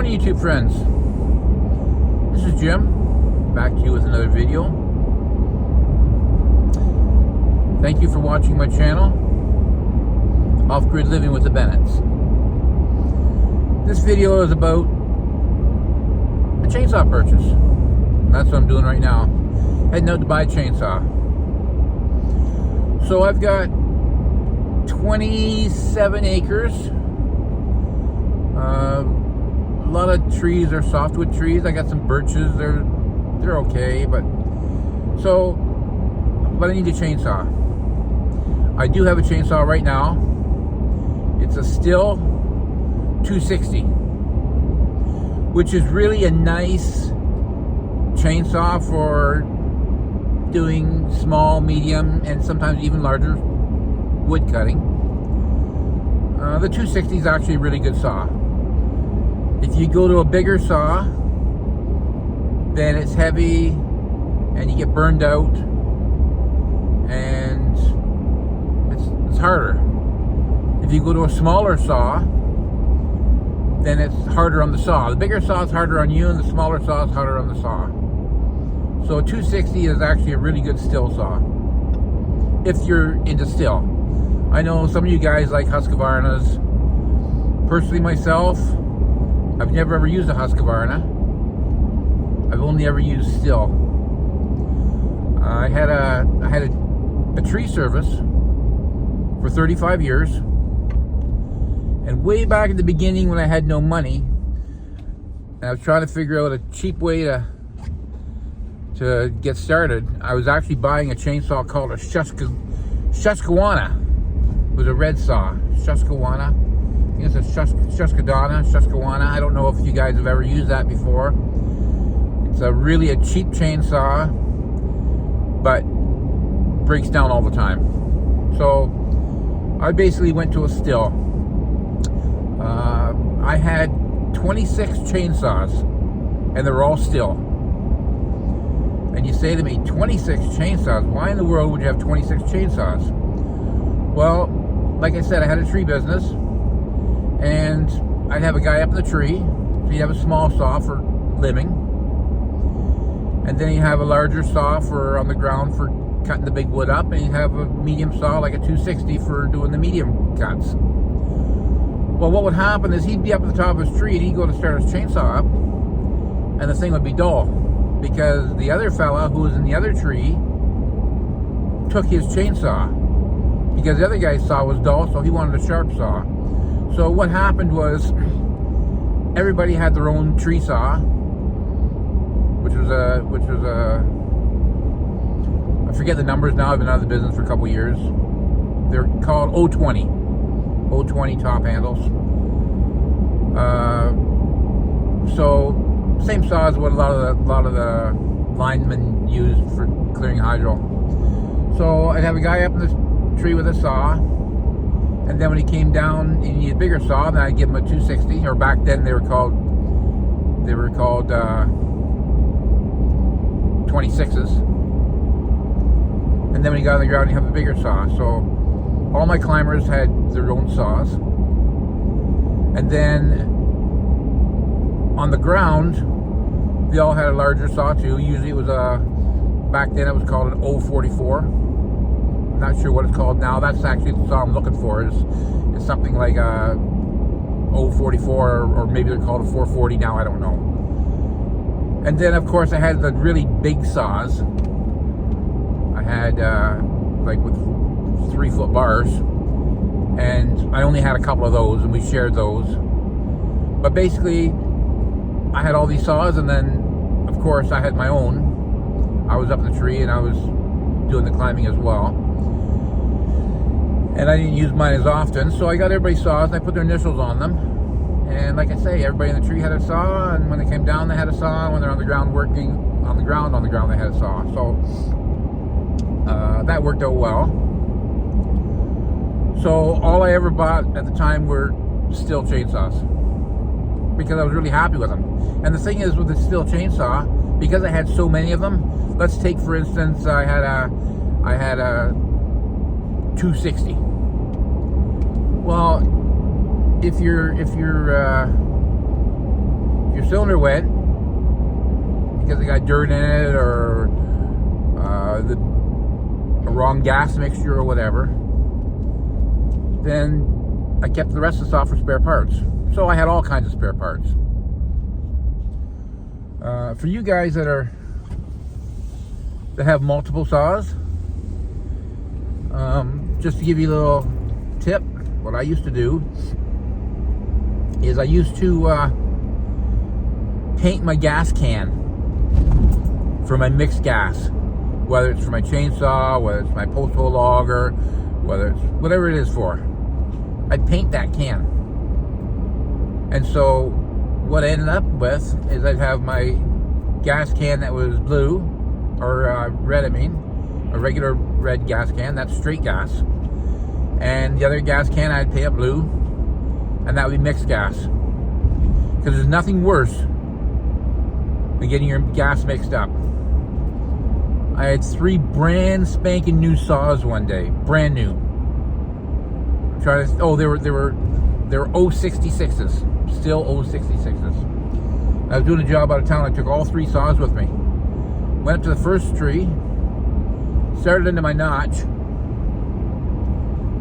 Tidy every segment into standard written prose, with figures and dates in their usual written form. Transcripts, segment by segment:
morning, YouTube friends. This is Jim, back to you with another video. Thank you for watching my channel, Off-Grid Living with the Bennetts. This video is about a chainsaw purchase. That's what I'm doing right now. Heading out to buy a chainsaw. So I've got 27 acres. A lot of trees are softwood trees. I got some birches. They're okay, but I need a chainsaw. I do have a chainsaw right now. It's a Stihl 260, which is really a nice chainsaw for doing small, medium, and sometimes even larger wood cutting. The 260 is actually a really good saw. If you go to a bigger saw, then it's heavy and you get burned out and it's harder. If you go to a smaller saw, then it's harder on the saw. The bigger saw is harder on you and the smaller saw is harder on the saw. So a 260 is actually a really good Stihl saw, if you're into Stihl. I know some of you guys like Husqvarnas. Personally myself, I've never ever used a Husqvarna. I've only ever used Stihl. I had a tree service for 35 years. And way back at the beginning when I had no money, and I was trying to figure out a cheap way to get started, I was actually buying a chainsaw called a Susquehanna. It was a red saw. Susquehanna. I think it's a Susquehanna. I don't know if you guys have ever used that before. It's really a cheap chainsaw, but breaks down all the time. So I basically went to a Stihl. I had 26 chainsaws, and they were all Stihl. And you say to me, 26 chainsaws? Why in the world would you have 26 chainsaws? Well, like I said, I had a tree business, and I'd have a guy up in the tree. So you'd have a small saw for limbing, and then you have a larger saw for on the ground for cutting the big wood up, and you have a medium saw like a 260 for doing the medium cuts. Well, what would happen is he'd be up at the top of his tree, and he'd go to start his chainsaw up, and the thing would be dull, because the other fella who was in the other tree took his chainsaw, because the other guy's saw was dull, so he wanted a sharp saw. So what happened was everybody had their own tree saw, which was a I forget the numbers now. I've been out of the business for a couple years. They're called 020 top handles. So same saw as what a lot of the linemen use for clearing hydro. So I'd have a guy up in the tree with a saw, and then when he came down and he needed a bigger saw, then I'd give him a 260, or back then they were called 26s. And then when he got on the ground, he'd have a bigger saw. So all my climbers had their own saws. And then on the ground, they all had a larger saw too. Usually it was back then it was called an 044. I'm not sure what it's called now. That's actually the saw I'm looking for. It's something like a 044, or maybe they're called a 440 now, I don't know. And then of course I had the really big saws. I had like with 3-foot bars, and I only had a couple of those, and we shared those. But basically I had all these saws, and then of course I had my own. I was up in the tree and I was doing the climbing as well, and I didn't use mine as often, so I got everybody's saws and I put their initials on them. And like I say, everybody in the tree had a saw, and when they came down they had a saw, and when they're on the ground working on the ground they had a saw. So that worked out well. So all I ever bought at the time were Stihl chainsaws, because I was really happy with them. And the thing is with the Stihl chainsaw, because I had so many of them, let's take for instance, I had a 260. Well, if you're your cylinder went because it got dirt in it or the wrong gas mixture or whatever, then I kept the rest of the saw for spare parts. So I had all kinds of spare parts. For you guys that have multiple saws, just to give you a little tip, what I used to do is I used to paint my gas can for my mixed gas, whether it's for my chainsaw, whether it's my post hole auger, whether it's whatever it is for. I'd paint that can. And so what I ended up with is I'd have my gas can that was blue, or red, I mean, a regular red gas can, that's straight gas. And the other gas can I'd paint up blue, and that would be mixed gas. Because there's nothing worse than getting your gas mixed up. I had 3 brand spanking new saws one day, brand new. I'm trying to, oh, they were 066s, still 066s. I was doing a job out of town. I took all 3 saws with me. Went up to the first tree, started into my notch.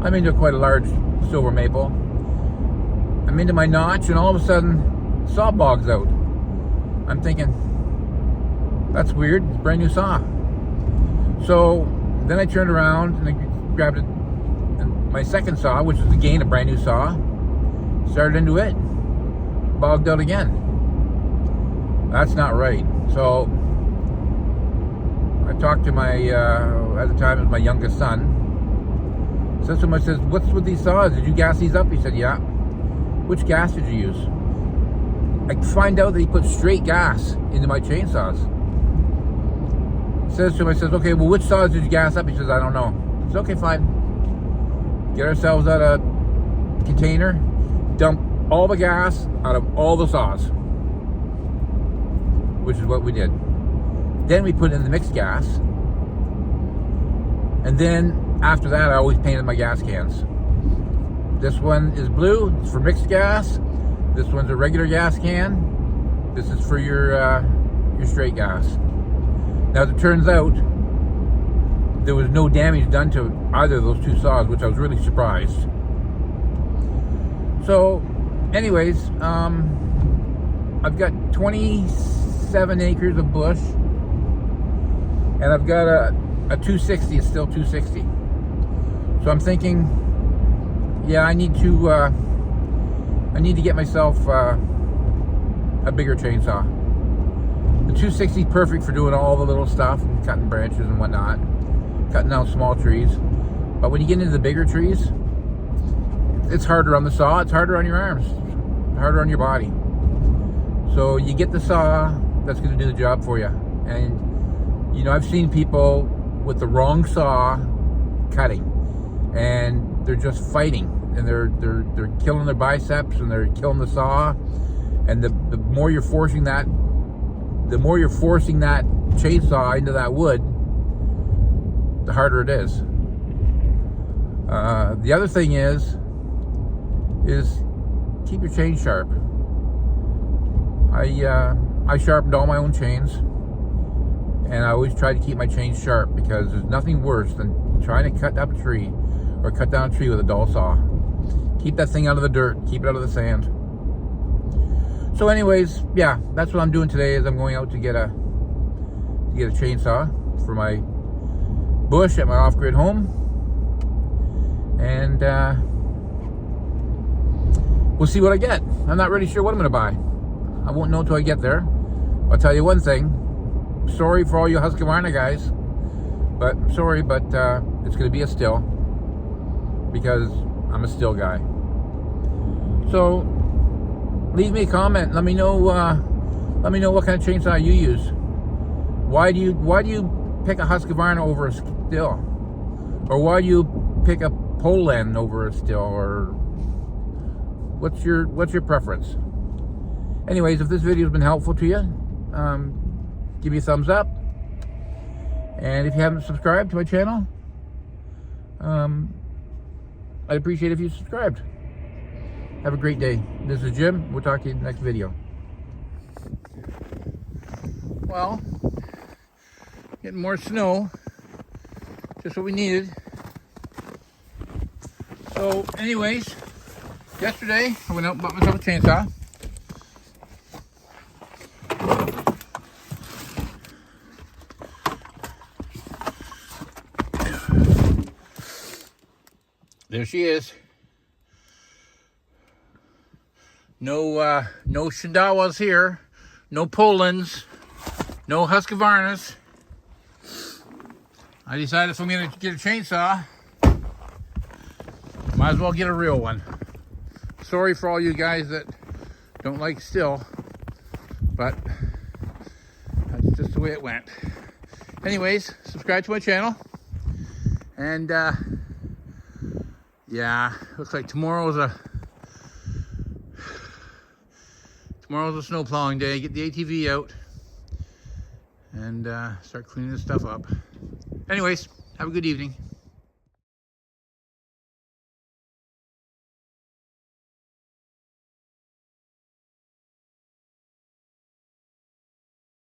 I'm into quite a large silver maple. I'm into my notch, and all of a sudden, saw bogs out. I'm thinking, that's weird, it's a brand new saw. So then I turned around and I grabbed my second saw, which was again a brand new saw, started into it, bogged out again. That's not right. So I talked to my, at the time it was my youngest son. So someone says, what's with these saws? Did you gas these up? He said, yeah. Which gas did you use? I find out that he put straight gas into my chainsaws. Says to him, I says, okay, well, which saws did you gas up? He says, I don't know. I said, okay, fine. Get ourselves out a container, dump all the gas out of all the saws, which is what we did. Then we put in the mixed gas, and then after that, I always painted my gas cans. This one is blue, it's for mixed gas. This one's a regular gas can. This is for your straight gas. Now, as it turns out, there was no damage done to either of those 2 saws, which I was really surprised. So, anyways, I've got 27 acres of bush, and I've got a 260. It's still 260. So I'm thinking, yeah, I need to get myself a bigger chainsaw. The 260 is perfect for doing all the little stuff, cutting branches and whatnot, cutting down small trees. But when you get into the bigger trees, it's harder on the saw, it's harder on your arms, harder on your body. So you get the saw that's going to do the job for you. And, you know, I've seen people with the wrong saw cutting, and they're just fighting, and they're killing their biceps, and they're killing the saw. And the more you're forcing that chainsaw into that wood, the harder it is. The other thing is keep your chain sharp. I sharpened all my own chains, and I always try to keep my chains sharp, because there's nothing worse than trying to cut up a tree or cut down a tree with a dull saw. Keep that thing out of the dirt, keep it out of the sand. So anyways, yeah, that's what I'm doing today, is I'm going out to get a chainsaw for my bush at my off-grid home. And we'll see what I get. I'm not really sure what I'm going to buy. I won't know until I get there. I'll tell you one thing. Sorry for all you Husqvarna guys. But I'm sorry, but it's going to be a still. Because I'm a still guy. So leave me a comment. Let me know what kind of chainsaw you use. Why do you pick a Husqvarna over a still? Or why do you pick a Poland over a still? Or what's your preference? Anyways, if this video has been helpful to you, give me a thumbs up. And if you haven't subscribed to my channel, I'd appreciate it if you subscribed. Have a great day. This is Jim. We'll talk to you in the next video. Well, getting more snow. Just what we needed. So, anyways, yesterday I went out and bought myself a chainsaw. There she is. No Shindawas here. No Polands. No Husqvarnas. I decided if I'm going to get a chainsaw, might as well get a real one. Sorry for all you guys that don't like Stihl, but that's just the way it went. Anyways, subscribe to my channel. And yeah, looks like tomorrow's a snow plowing day. Get the ATV out and start cleaning this stuff up. Anyways, have a good evening.